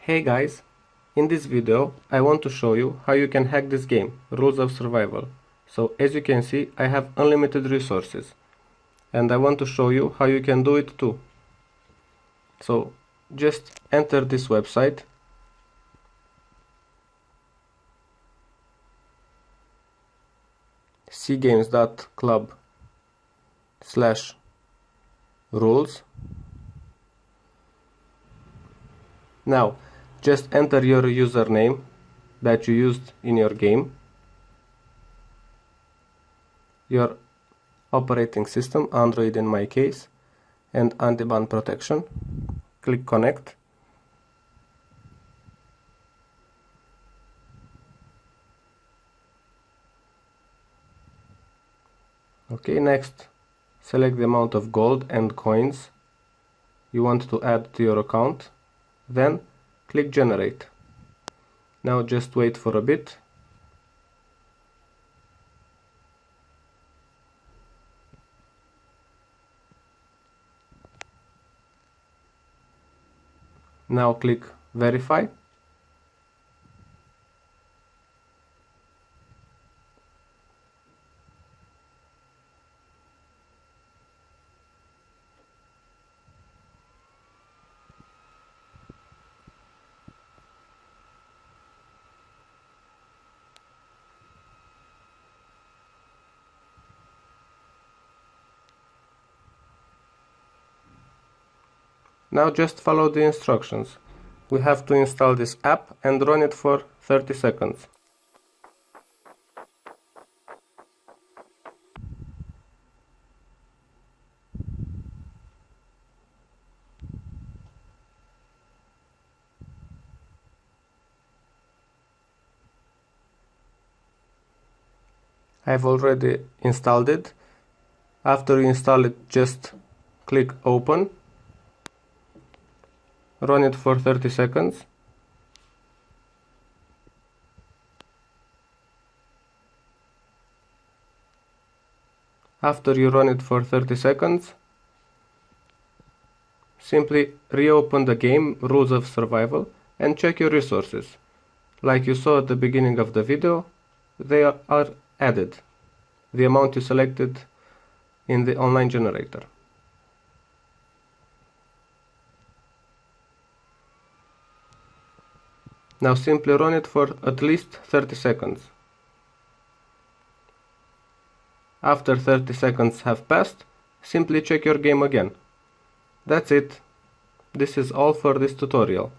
Hey guys, in this video I want to show you how you can hack this game, Rules of Survival. So as you can see, I have unlimited resources and I want to show you how you can do it too. So just enter this website, cgames.club/rules. Now just enter your username that you used in your game, your operating system, Android in my case, and anti-ban protection. Click connect. Okay, next select the amount of gold and coins you want to add to your account, then click generate. Now just wait for a bit. Now click verify. Now just follow the instructions. We have to install this app and run it for 30 seconds. I've already installed it. After you install it, just click open. Run it for 30 seconds. After you run it for 30 seconds, simply reopen the game, Rules of Survival, and check your resources. Like you saw at the beginning of the video, they are added, the amount you selected in the online generator. Now simply run it for at least 30 seconds. After 30 seconds have passed, simply check your game again. That's it. This is all for this tutorial.